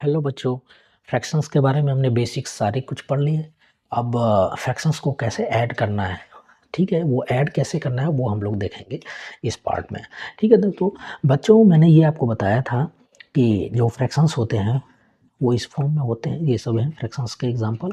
Hello बच्चों, fractions के बारे में हमने बेसिक्स सारे कुछ पढ़ लिए। अब फ्रैक्शंस को कैसे ऐड करना है, ठीक है, वो ऐड कैसे करना है वो हम लोग देखेंगे इस पार्ट में। ठीक है, तो बच्चों मैंने ये आपको बताया था कि जो फ्रैक्शंस होते हैं वो इस फॉर्म में होते हैं। ये सब हैं फ्रैक्शंस के एग्जांपल।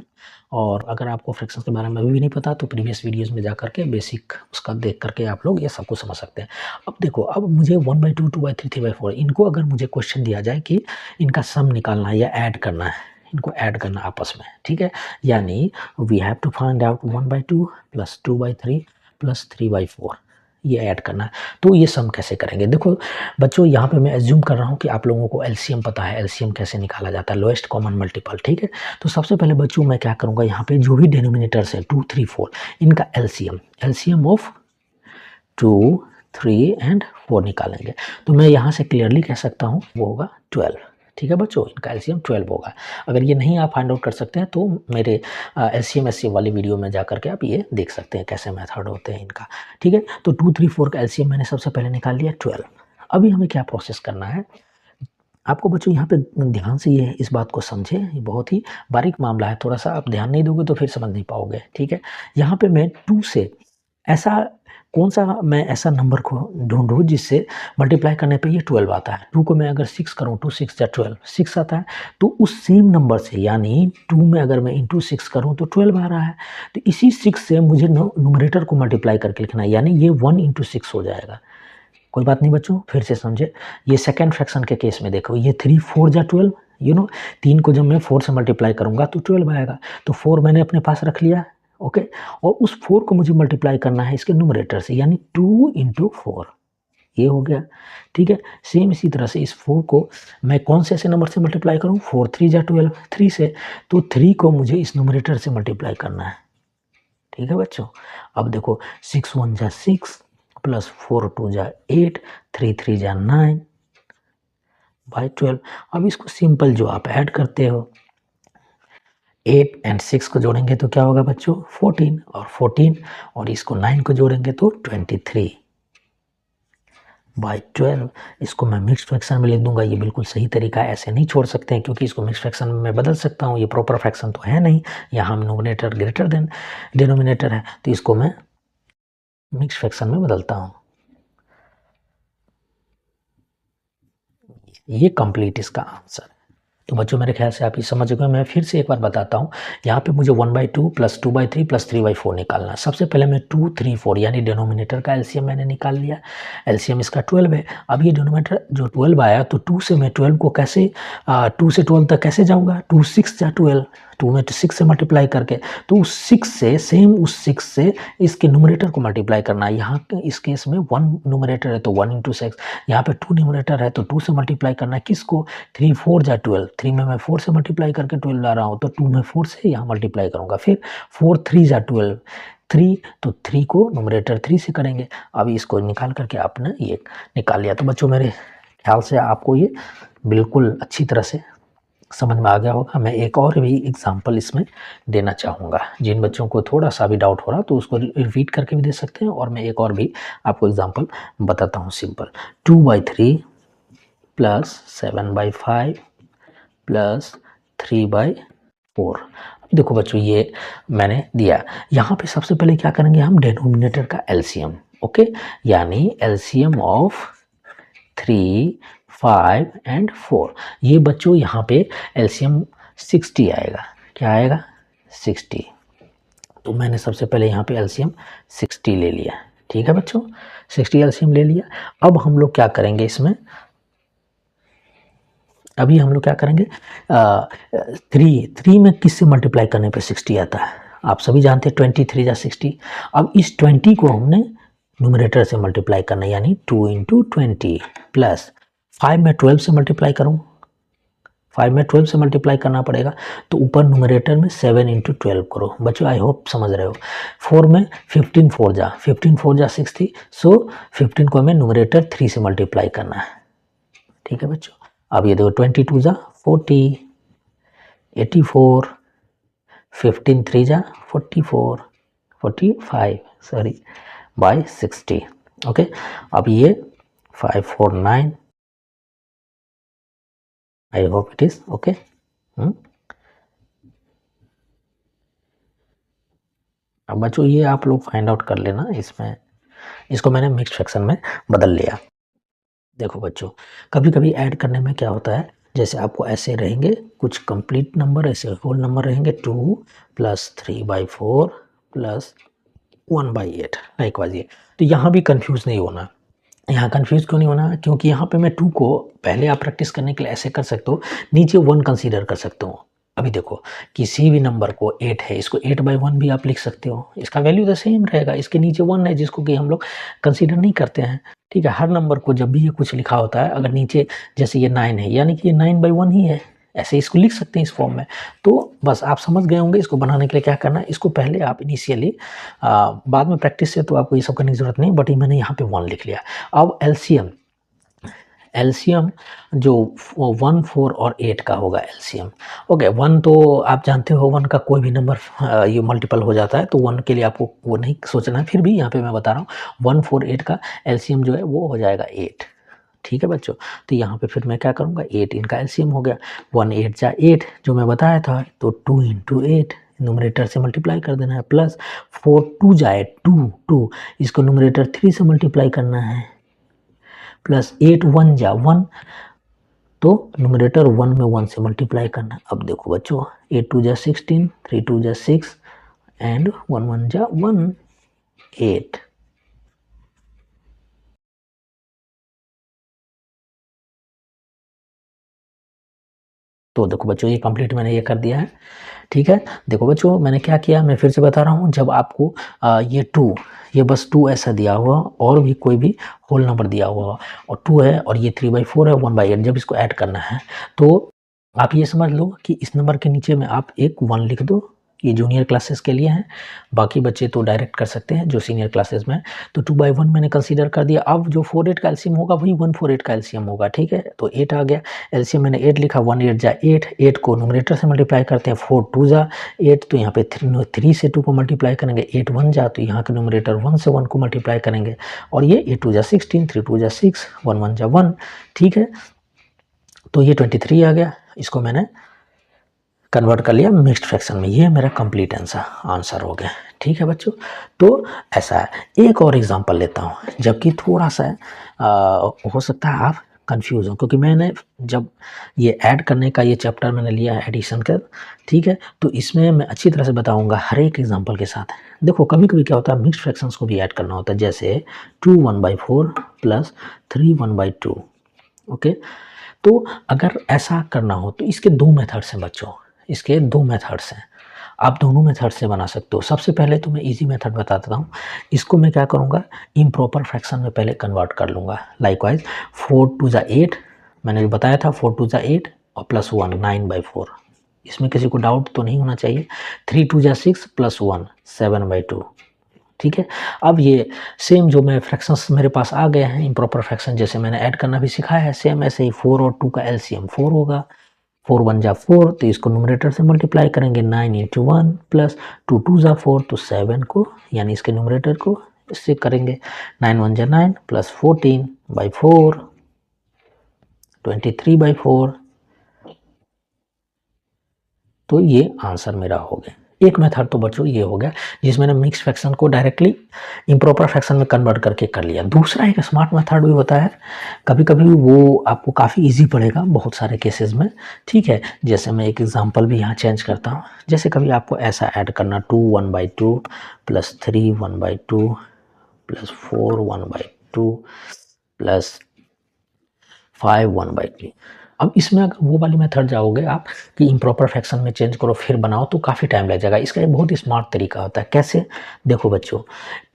और अगर आपको फ्रैक्शंस के बारे में अभी भी नहीं पता तो प्रीवियस वीडियोस में जा करके बेसिक उसका देख करके आप लोग ये सब कुछ समझ सकते हैं। अब देखो, अब मुझे 1/2, 2/3, 3/4 इनको अगर मुझे क्वेश्चन दिया जाए कि इनका सम निकालना है या ऐड करना है, इनको ऐड करना आपस में, ठीक है, यानी we have to find out 1/2 plus 2/3 plus 3/4 ये ऐड करना है। तो ये सम कैसे करेंगे? देखो बच्चों, यहाँ पे मैं एज्यूम कर रहा हूँ कि आप लोगों को एलसीएम पता है, एलसीएम कैसे निकाला जाता है, लोएस्ट कॉमन मल्टीपल, ठीक है। तो सबसे पहले बच्चों मैं क्या करूँगा, यहाँ पे जो भी डिनोमिनेटर्स है 2, 3, 4 इनका एलसीएम ऑफ 2, 3 एंड 4 निकालेंगे। तो मैं यहाँ से क्लियरली कह सकता हूँ वो होगा 12। ठीक है बच्चों, इनका एलसीएम 12 होगा। अगर ये नहीं आप फाइंड आउट कर सकते हैं तो मेरे एलसीएम एससीएम वाली वीडियो में जा करके आप ये देख सकते हैं कैसे मेथड होते हैं इनका। ठीक है, तो 2, 3, 4 का एलसीएम मैंने सबसे पहले निकाल लिया 12। अभी हमें क्या प्रोसेस करना है आपको बच्चों, यहाँ पे ध्यान से ये इस बात को समझे, ये बहुत ही बारीक मामला है, थोड़ा सा आप ध्यान नहीं दोगे तो फिर समझ नहीं पाओगे। ठीक है, यहाँ पे मैं 2 से ऐसा कौन सा मैं ऐसा नंबर को ढूंढूं जिससे मल्टीप्लाई करने पे ये 12 आता है। 2 को मैं अगर 6 करूँ, 2 6 या 12, 6 आता है। तो उस सेम नंबर से यानी 2 में अगर मैं इंटू 6 करूँ तो 12 आ रहा है। तो इसी 6 से मुझे न्यूमरेटर को मल्टीप्लाई करके लिखना है, यानी ये 1 इंटू 6 हो जाएगा। कोई बात नहीं बच्चों, फिर से समझे। ये सेकेंड फ्रैक्शन के केस में देखो, ये 3 4 जा 12, यू नो 3 को जब मैं 4 से मल्टीप्लाई करूंगा तो 12 आएगा। तो 4 मैंने अपने पास रख लिया, ओके। और उस 4 को मुझे मल्टीप्लाई करना है इसके न्यूमरेटर से, यानी 2 इंटू 4 ये हो गया। ठीक है, सेम इसी तरह से इस 4 को मैं कौन से ऐसे नंबर से मल्टीप्लाई करूँ, 4 3 जा 12, 3 से। तो 3 को मुझे इस न्यूमरेटर से मल्टीप्लाई करना है। ठीक है बच्चों, अब देखो 6 1 जा 6 प्लस 4 2 जा 8, 3 3 जा 9 बाई 12। अब इसको सिंपल जो आप ऐड करते हो, 8 एंड 6 को जोड़ेंगे तो क्या होगा बच्चों, 14, और 14 और इसको 9 को जोड़ेंगे तो 23 बाई 12। इसको मैं मिक्स्ड फ्रैक्शन में लिख दूंगा, ये बिल्कुल सही तरीका है, ऐसे नहीं छोड़ सकते हैं क्योंकि इसको मिक्स्ड फ्रैक्शन में मैं बदल सकता हूँ, ये प्रॉपर फ्रैक्शन तो है नहीं, यहाँ न्यूमरेटर ग्रेटर देन डिनोमिनेटर है, तो इसको मैं मिक्स्ड फ्रैक्शन में बदलता हूँ। ये कंप्लीट इसका आंसर है। तो बच्चों मेरे ख्याल से आप ये समझ गए। मैं फिर से एक बार बताता हूँ, यहाँ पे मुझे 1/2 प्लस 2/3 प्लस 3/4 निकालना है। सबसे पहले मैं 2 3 4 यानी डिनोमिनेटर का एलसीएम मैंने निकाल लिया, एलसीएम इसका 12 है। अब ये डिनोमिनेटर जो 12 आया तो 2 से मैं 12 को कैसे 2 से 12 तक कैसे जाऊँगा, 2 6 या 12, 2 में 6 से मल्टीप्लाई करके, तो उस 6 से सेम उस 6 से इसके न्यूमरेटर को मल्टीप्लाई करना है। यहाँ इस केस में 1 न्यूमरेटर है तो 1 इंटू 6, यहाँ पे 2 न्यूमरेटर है तो 2 से मल्टीप्लाई करना है किसको, 3 4 जा 12, 3 में मैं 4 से मल्टीप्लाई करके 12 ला रहा हूँ तो 2 में 4 से यहाँ मल्टीप्लाई करूँगा, फिर 4 3 जा 12, 3 तो 3 को न्यूमरेटर 3 से करेंगे। अब इसको निकाल करके आपने ये निकाल लिया। तो बच्चों मेरे ख्याल से आपको ये बिल्कुल अच्छी तरह से समझ में आ गया होगा। मैं एक और भी एग्जांपल इसमें देना चाहूँगा, जिन बच्चों को थोड़ा सा भी डाउट हो रहा तो उसको रिपीट करके भी दे सकते हैं, और मैं एक और भी आपको एग्जांपल बताता हूँ सिंपल। 2/3 plus 7/5 plus 3/4। अब देखो बच्चों, ये मैंने दिया। यहाँ पे सबसे पहले क्या करेंगे हम, डिनोमिनेटर का एलसीएम, ओके, यानी एलसीएम ऑफ 3 5 एंड 4। ये बच्चों यहाँ पे एलसीएम 60 आएगा। क्या आएगा, 60। तो मैंने सबसे पहले यहाँ पे एलसीएम 60 ले लिया। ठीक है बच्चों, 60 एलसीएम ले लिया। अब हम लोग क्या करेंगे इसमें, अभी हम लोग क्या करेंगे, 3 में किससे मल्टीप्लाई करने पे 60 आता है, आप सभी जानते हैं 23 जा 60। अब इस 20 को हमने न्यूमरेटर से मल्टीप्लाई करना है, यानी 2 इंटू 20 प्लस 5 में 12 से मल्टीप्लाई करूँ, 5 में 12 से मल्टीप्लाई करना पड़ेगा, तो ऊपर न्यूमरेटर में 7 इंटू 12 करो। बच्चों आई होप समझ रहे हो। 4 में 15 4 जा 60, सो 15 को हमें न्यूमरेटर 3 से मल्टीप्लाई करना है। ठीक है बच्चों, अब ये देखो 22 जा 40, 84, 15 3 जा 44, 45 सॉरी बाई 60। ओके, अब ये 5 4 9 I hope it is okay. अब बच्चों ये आप लोग फाइंड आउट कर लेना, इसमें इसको मैंने मिक्स्ड फ्रैक्शन में बदल लिया। देखो बच्चों, कभी कभी ऐड करने में क्या होता है, जैसे आपको ऐसे रहेंगे कुछ कंप्लीट नंबर, ऐसे होल नंबर रहेंगे 2 + 3/4 + 1/8 लाइक वाइज ये। तो यहाँ भी कंफ्यूज नहीं होना। यहाँ कंफ्यूज क्यों नहीं होना, क्योंकि यहाँ पे मैं 2 को पहले आप प्रैक्टिस करने के लिए ऐसे कर सकते हो, नीचे 1 कंसीडर कर सकते हो। अभी देखो किसी भी नंबर को 8 है, इसको 8/1 भी आप लिख सकते हो, इसका वैल्यू तो सेम रहेगा, इसके नीचे 1 है जिसको कि हम लोग कंसीडर नहीं करते हैं। ठीक है, हर नंबर को जब भी ये कुछ लिखा होता है, अगर नीचे जैसे ये 9 है यानी कि ये 9/1 ही है, ऐसे इसको लिख सकते हैं इस फॉर्म में। तो बस आप समझ गए होंगे इसको बनाने के लिए क्या करना है। इसको पहले आप इनिशियली, बाद में प्रैक्टिस से तो आपको ये सब करने की ज़रूरत नहीं, बट ये मैंने यहाँ पे 1 लिख लिया। अब एलसीएम, एलसीएम जो 1, 4 और 8 का होगा एलसीएम। ओके, 1 तो आप जानते हो 1 का कोई भी नंबर ये मल्टीपल हो जाता है, तो 1 के लिए आपको वो नहीं सोचना है, फिर भी यहाँ पे मैं बता रहा हूँ 1, 4, 8 का एलसीएम जो है वो हो जाएगा 8। ठीक है बच्चों, तो यहाँ पे फिर मैं क्या करूँगा, 8 इनका एलसीएम हो गया, 1 8 जा 8 जो मैं बताया था, तो 2 × 8 न्यूमरेटर से मल्टीप्लाई कर देना है, प्लस 4 2 जाए 2 2, इसको न्यूमरेटर 3 से मल्टीप्लाई करना है, प्लस 8 1 जा 1, तो न्यूमरेटर 1 में 1 से मल्टीप्लाई करना। अब देखो बच्चों, 8 2 जा 16, 3 2 जा 6 एंड 1 1 जा 1 8। तो देखो बच्चों ये कंप्लीट मैंने ये कर दिया है। ठीक है, देखो बच्चों मैंने क्या किया, मैं फिर से बता रहा हूँ, जब आपको ये 2, ये बस 2 ऐसा दिया हुआ और भी कोई भी होल नंबर दिया हुआ और 2 है और ये 3/4 है 1/8, जब इसको ऐड करना है तो आप ये समझ लो कि इस नंबर के नीचे में आप एक 1 लिख दो, ये जूनियर क्लासेस के लिए हैं, बाकी बच्चे तो डायरेक्ट कर सकते हैं जो सीनियर क्लासेस में। तो 2/1 मैंने कंसीडर कर दिया। अब जो 4 8 का एलसीएम होगा वही 148 का एलसीएम होगा। ठीक है, तो 8 आ गया, एलसीएम मैंने 8 लिखा, 1 8 जा 8, 8 को न्यूमरेटर से मल्टीप्लाई करते हैं, 4 2 जा 8, तो यहाँ पे 3 से 2 को मल्टीप्लाई करेंगे, 8 1 जा, तो यहाँ के न्यूमरेटर 1 से 1 को मल्टीप्लाई करेंगे, और ये 8 2 जा 16, 3 2 जा 6, 1 1 जा 1। ठीक है, तो ये 23 आ गया, इसको मैंने कन्वर्ट कर लिया मिक्स्ड फ्रैक्शन में, ये मेरा कंप्लीट आंसर हो गया। ठीक है बच्चों, तो ऐसा है। एक और एग्जांपल लेता हूँ, जबकि थोड़ा सा हो सकता है आप कंफ्यूज हो, क्योंकि मैंने जब ये ऐड करने का ये चैप्टर मैंने लिया है एडिशन का, ठीक है, तो इसमें मैं अच्छी तरह से बताऊंगा हर एक एग्जांपल के साथ। देखो कभी कभी क्या होता है, मिक्स्ड फ्रैक्शंस को भी ऐड करना होता है, जैसे 2 1/4 + 3 1/2। ओके, तो अगर ऐसा करना हो तो इसके 2 मेथड्स हैं बच्चों, इसके 2 मेथड्स हैं, आप दोनों मेथड से बना सकते हो। सबसे पहले तो मैं इजी मेथड बता देता हूँ, इसको मैं क्या करूँगा, इम्प्रॉपर फ्रैक्शन में पहले कन्वर्ट कर लूँगा। लाइकवाइज 4 2 जा 8, मैंने जो बताया था 4 2 जा 8 और +1 9/4, इसमें किसी को डाउट तो नहीं होना चाहिए। 3 2 जा 6 +1 7/2। ठीक है, अब ये सेम जो मैं फ्रैक्शंस मेरे पास आ गए हैं इम्प्रॉपर फ्रैक्शन, जैसे मैंने ऐड करना भी सिखाया है, सेम ऐसे ही 4 और 2 का एलसीएम 4 होगा, 4 1 जा 4, तो इसको न्यूमरेटर से मल्टीप्लाई करेंगे, 9 × 1 प्लस 2 2 जा 4, तो 7 को यानी इसके न्यूमरेटर को इससे करेंगे, 9 1 जा 9 प्लस 14/4 23/4, तो ये आंसर मेरा हो गया। एक मेथड तो बच्चों ये हो गया जिसमें मैंने मिक्स फ्रैक्शन को डायरेक्टली इम्प्रॉपर फ्रैक्शन में कन्वर्ट करके कर लिया। दूसरा एक स्मार्ट मेथड भी होता है, कभी कभी वो आपको काफ़ी इजी पड़ेगा बहुत सारे केसेस में। ठीक है, जैसे मैं एक एग्जांपल भी यहाँ चेंज करता हूँ, जैसे कभी आपको ऐसा ऐड करना 2 1/2 + 3 1/2 + 4 1/2 + 5 1/3। अब इसमें अगर वो वाली मेथड जाओगे आप कि इम्प्रॉपर फ्रैक्शन में चेंज करो फिर बनाओ, तो काफ़ी टाइम लग जाएगा। इसका एक बहुत ही स्मार्ट तरीका होता है, कैसे, देखो बच्चों,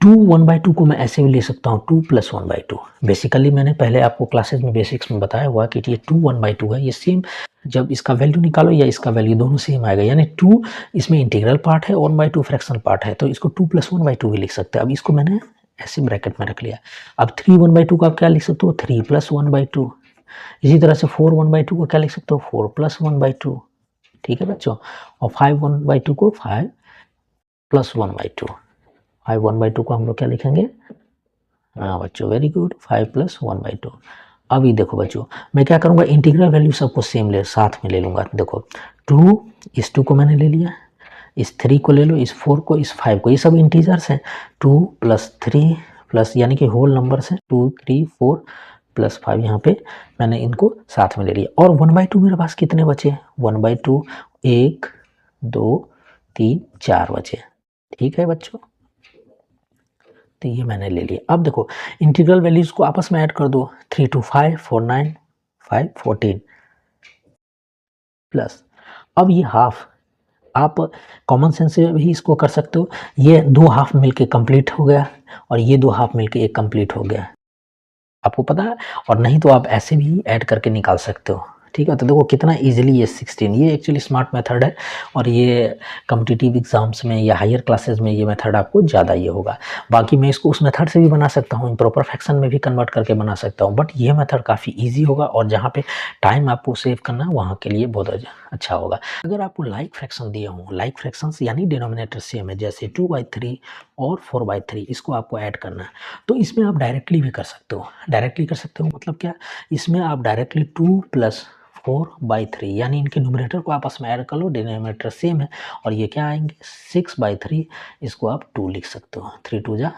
2 1/2 को मैं ऐसे भी ले सकता हूँ 2 + 1/2। बेसिकली मैंने पहले आपको क्लासेस में बेसिक्स में बताया हुआ कि ये 2 1/2 है, ये सेम, जब इसका वैल्यू निकालो या इसका वैल्यू दोनों सेम आएगा, यानी 2 इसमें इंटीग्रल पार्ट है, 1/2 फ्रैक्शन पार्ट है, तो इसको 2 + 1/2 भी लिख सकते हैं। अब इसको मैंने ऐसे ब्रैकेट में रख लिया। अब 3 1/2 को आप क्या लिख सकते हो, 3 + 1/2। इसी तरह से 4 1/2 को क्या लिख सकते हो, 4 + 1/2। ठीक है बच्चों, और 5 1/2 को 5 + 1/2। 5 1/2 को हम लोग क्या लिखेंगे, हाँ बच्चों वेरी गुड, 5 + 1/2। अभी देखो बच्चों, मैं क्या करूँगा, इंटीग्रल वैल्यू सबको सेम ले साथ में ले लूँगा। देखो 2, इस 2 को मैंने ले लिया, इस 3 को ले लो, इस 4 को, इस 5 को, ये सब इंटीजर्स हैं। 2 + 3 प्लस यानी कि होल नंबर्स हैं, 2 3 4 + 5, यहाँ पे मैंने इनको साथ में ले लिया। और 1/2 मेरे पास कितने बचे? 1/2 1 2 3 4 बचे। ठीक है बच्चों, तो ये मैंने ले लिया। अब देखो इंटीग्रल वैल्यूज को आपस में ऐड कर दो, 3 2 5 4 9 5 14 प्लस, अब ये हाफ आप कॉमन सेंस से भी इसको कर सकते हो। ये 2 हाफ मिलके कंप्लीट हो गया और ये 2 हाफ मिलके एक कंप्लीट हो गया, आपको पता है। और नहीं तो आप ऐसे भी ऐड करके निकाल सकते हो। ठीक है, तो देखो कितना इजीली ये 16, ये एक्चुअली स्मार्ट मेथड है और ये कॉम्पिटिटिव एग्जाम्स में या हायर क्लासेस में ये मेथड आपको ज़्यादा ये होगा। बाकी मैं इसको उस मेथड से भी बना सकता हूँ, इम्प्रॉपर फ्रैक्शन में भी कन्वर्ट करके बना सकता हूँ, बट ये मेथड काफ़ी ईजी होगा और जहाँ पे टाइम आपको सेव करना है वहाँ के लिए बहुत अच्छा होगा। अगर आपको लाइक फ्रैक्शन दिए हों, लाइक फ्रैक्शंस यानी डिनोमिनेटर सेम है, जैसे 2/3 और 4/3, इसको आपको ऐड करना है, तो इसमें आप डायरेक्टली भी कर सकते हो। डायरेक्टली कर सकते हो मतलब क्या, इसमें आप डायरेक्टली 2 + 4/3 यानी इनके न्यूमरेटर को आपस में ऐड कर लो, डिनोमिनेटर सेम है, और ये क्या आएंगे 6/3, इसको आप 2 लिख सकते हो, 3 2 जा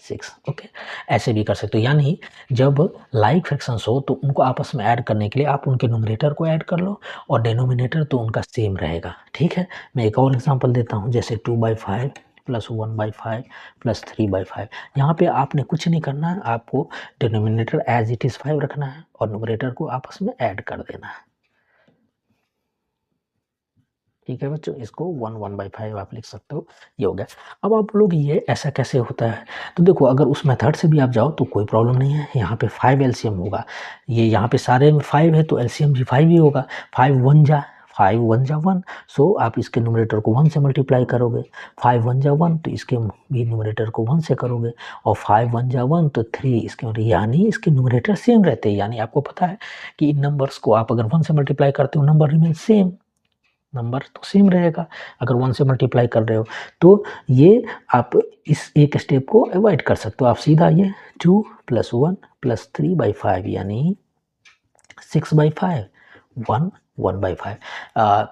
6। ओके, ऐसे भी कर सकते हो। यानी जब लाइक फ्रैक्शंस हो तो उनको आपस में ऐड करने के लिए आप उनके न्यूमरेटर को ऐड कर लो और डिनोमिनेटर तो उनका सेम रहेगा। ठीक है, मैं एक और एग्जांपल देता हूँ, जैसे 2/5 + 1/5 + 3/5। यहाँ पे आपने कुछ नहीं करना है, आपको डिनोमिनेटर एज इट इज़ 5 रखना है और न्यूमरेटर को आपस में ऐड कर देना है। ठीक है बच्चों, इसको 1/5 आप लिख सकते हो, ये हो गया। अब आप लोग ये ऐसा कैसे होता है, तो देखो अगर उस मेथड से भी आप जाओ तो कोई प्रॉब्लम नहीं है। यहाँ पे 5 एलसीएम होगा, ये यहाँ पे सारे में 5 है तो एलसीएम भी 5 ही होगा। 5 1 जा 1, सो आप इसके न्यूमरेटर को 1 से मल्टीप्लाई करोगे। 5 1 जा 1 तो इसके भी न्यूमरेटर को 1 से करोगे, और 5 1 जा 1 तो 3 इसके, यानी इसके न्यूमरेटर सेम रहते हैं। यानी आपको पता है कि इन नंबर्स को आप अगर 1 से मल्टीप्लाई करते हो, नंबर रिमेन सेम, नंबर तो सेम रहेगा अगर 1 से मल्टीप्लाई कर रहे हो। तो ये आप इस एक स्टेप को अवॉइड कर सकते हो, आप सीधा ये 2 + 1 + 3/5 यानी 6/5 1 1/5।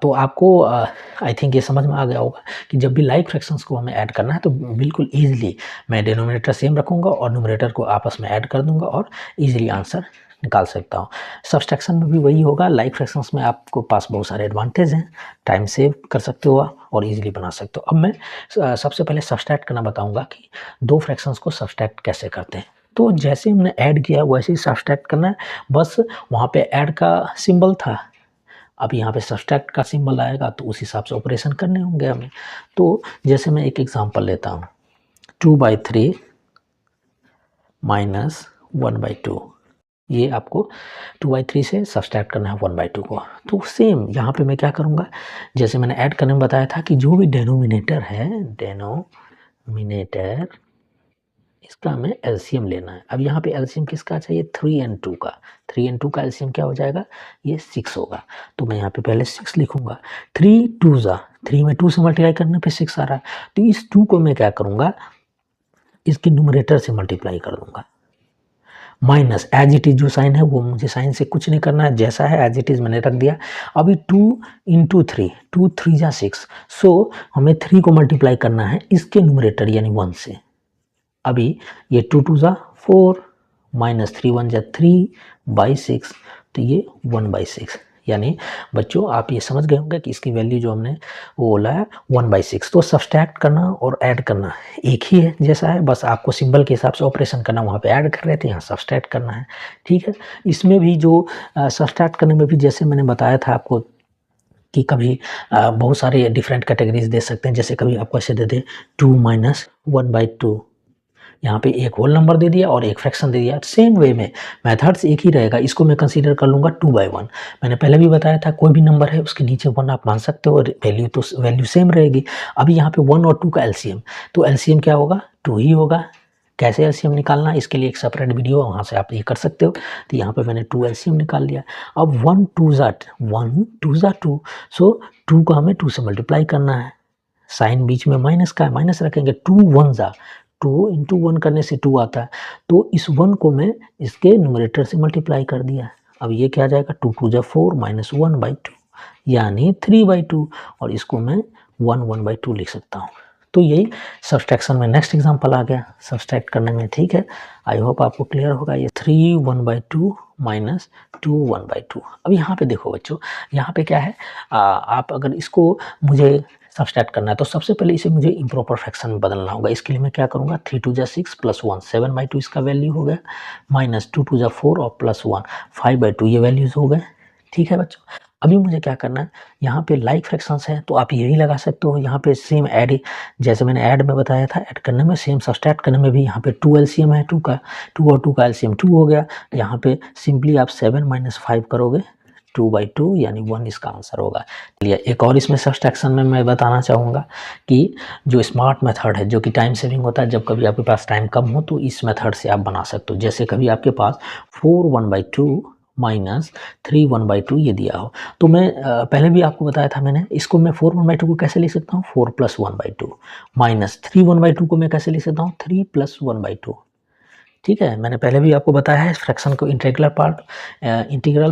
तो आपको आई थिंक ये समझ में आ गया होगा कि जब भी लाइक फ्रैक्शंस को हमें ऐड करना है तो बिल्कुल ईजिली मैं डिनोमिनेटर सेम रखूँगा और न्यूमरेटर को आपस में ऐड कर दूँगा और ईजिली आंसर निकाल सकता हूँ। सब्सट्रैक्शन में भी वही होगा, लाइक फ्रैक्शंस में आपको पास बहुत सारे एडवांटेज हैं, टाइम सेव कर सकते हो आप और ईजिली बना सकते हो। अब मैं सबसे पहले सब्सट्रैक्ट करना बताऊँगा कि 2 फ्रैक्शंस को सब्सट्रैक्ट कैसे करते हैं। तो जैसे हमने ऐड किया वैसे ही सब्सट्रैक्ट करना है, बस वहाँ पे ऐड का सिंबल था, अब यहाँ पे सब्सट्रैक्ट का सिंबल आएगा तो उस हिसाब से ऑपरेशन करने होंगे हमें। तो जैसे मैं एक एग्जांपल लेता हूँ, 2/3 - 1/2, ये आपको 2/3 से सब्सट्रैक्ट करना है 1/2 को। तो सेम यहाँ पे मैं क्या करूँगा, जैसे मैंने ऐड करने में बताया था कि जो भी डिनोमिनेटर है, डिनोमिनेटर इसका हमें एलसीएम लेना है। अब यहाँ पे एलसीएम किसका चाहिए, 3 और 2 का। 3 और 2 का एलसीएम क्या हो जाएगा, ये 6 होगा। तो मैं यहाँ पे पहले 6 लिखूँगा। 3 2 जा, 3 में 2 से मल्टीप्लाई करने पे 6 आ रहा है, तो इस 2 को मैं क्या करूँगा, इसके न्यूमरेटर से मल्टीप्लाई कर दूँगा। माइनस एज इट इज़ जो साइन है वो मुझे साइन से कुछ नहीं करना है, जैसा है एज इट इज़ मैंने रख दिया। अभी 2 × 3, 2 3 जा 6, सो हमें 3 को मल्टीप्लाई करना है इसके न्यूमरेटर यानी 1 से। अभी ये 2 2 जा 4 -3 1 जा 3/6, तो ये 1/6। यानी बच्चों आप ये समझ गए होंगे कि इसकी वैल्यू जो हमने वो बोला है 1/6। तो सब्सट्रैक्ट करना और ऐड करना एक ही है, जैसा है, बस आपको सिंबल के हिसाब से ऑपरेशन करना, वहाँ पे ऐड कर रहे थे, यहाँ सब्सट्रैक्ट करना है। ठीक है, इसमें भी जो सब्सट्रैक्ट करने में भी जैसे मैंने बताया था आपको कि कभी बहुत सारे डिफरेंट कैटेगरीज दे सकते हैं। जैसे कभी आपको ऐसे दे दे 2 - 1/2, यहाँ पे एक होल नंबर दे दिया और एक फ्रैक्शन दे दिया। सेम वे में मेथड्स एक ही रहेगा, इसको मैं कंसीडर कर लूँगा 2/1। मैंने पहले भी बताया था कोई भी नंबर है उसके नीचे 1 आप मान सकते हो और वैल्यू सेम रहेगी। अभी यहाँ पे 1 और 2 का एलसीएम, तो एलसीएम क्या होगा, 2 ही होगा। कैसे एलसीएम निकालना है इसके लिए एक सेपरेट वीडियो है, वहाँ से आप ये कर सकते हो। तो यहाँ पे मैंने 2 एलसीएम निकाल लिया। अब 1 2 जा 2, सो 2 को हमें 2 से मल्टीप्लाई करना है, साइन बीच में माइनस का है, माइनस रखेंगे। 2 1 जा 2 इंटू 1 करने से 2 आता है, तो इस 1 को मैं इसके न्यूमरेटर से मल्टीप्लाई कर दिया। अब ये क्या आ जाएगा, 2 2 जा 4 माइनस 1/2 यानी 3/2, और इसको मैं 1/2 लिख सकता हूँ। तो यही सब्सट्रैक्शन में नेक्स्ट एग्जांपल आ गया सब्सट्रैक्ट करने में, ठीक है। आई होप आपको क्लियर होगा। ये 3 1/2 माइनस 2 1/2। अब यहाँ पे देखो बच्चों, यहाँ पे क्या है, आप अगर इसको मुझे सब्सट्रैक्ट करना है तो सबसे पहले इसे मुझे इम्प्रॉपर फ्रैक्शन में बदलना होगा। इसके लिए मैं क्या करूँगा, 3 2 जा 6 प्लस 1 7/2 इसका वैल्यू हो गया, माइनस 2 2 जा 4 और प्लस 1 5/2 ये वैल्यूज़ हो गए, ठीक है बच्चों। अभी मुझे क्या करना है, यहाँ पे लाइक फ्रैक्शंस है तो आप यही लगा सकते हो। यहाँ पे सेम ऐड, जैसे मैंने ऐड में बताया था, ऐड करने में सेम सब्सट्रैक्ट करने में भी यहाँ पे 2 एलसीएम है, 2 का 2 और 2 का एलसीएम 2 हो गया। यहाँ पे सिंपली आप 7 माइनस 5 करोगे, 2/2 यानी 1 इसका आंसर होगा। चलिए एक और इसमें सब्सट्रैक्शन में मैं बताना चाहूँगा कि जो स्मार्ट मेथड है, जो कि टाइम सेविंग होता है, जब कभी आपके पास टाइम कम हो तो इस मेथड से आप बना सकते हो। जैसे कभी आपके पास 4 1/2 माइनस 3 1/2 ये दिया हो, तो मैं पहले भी आपको बताया था मैंने, इसको मैं 4 1/2 को कैसे लिख सकता हूँ, 4 प्लस 1/2 माइनस 3 1/2 को मैं कैसे लिख सकता हूँ, 3 प्लस 1/2, ठीक है। मैंने पहले भी आपको बताया है फ्रैक्शन को इंटीग्रल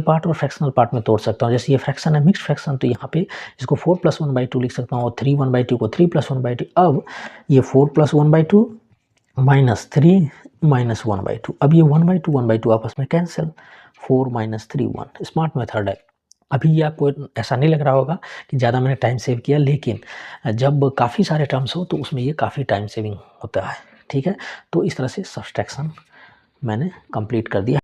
पार्ट और फ्रैक्शनल पार्ट में तोड़ सकता हूँ। जैसे ये फ्रैक्शन है मिक्स्ड फ्रैक्शन, तो यहाँ पे इसको 4 प्लस 1/2 लिख सकता हूँ और 3 1/2 को 3 प्लस 1/2। अब ये 4 प्लस 1/2 माइनस 3 माइनस 1/2, अब ये 1/2 आपस में कैंसिल, 4 माइनस 3 1, स्मार्ट मेथड है। अभी ये आपको ऐसा नहीं लग रहा होगा कि ज़्यादा मैंने टाइम सेव किया, लेकिन जब काफ़ी सारे टर्म्स हो तो उसमें ये काफ़ी टाइम सेविंग होता है, ठीक है। तो इस तरह से सब्सट्रैक्शन मैंने कंप्लीट कर दिया।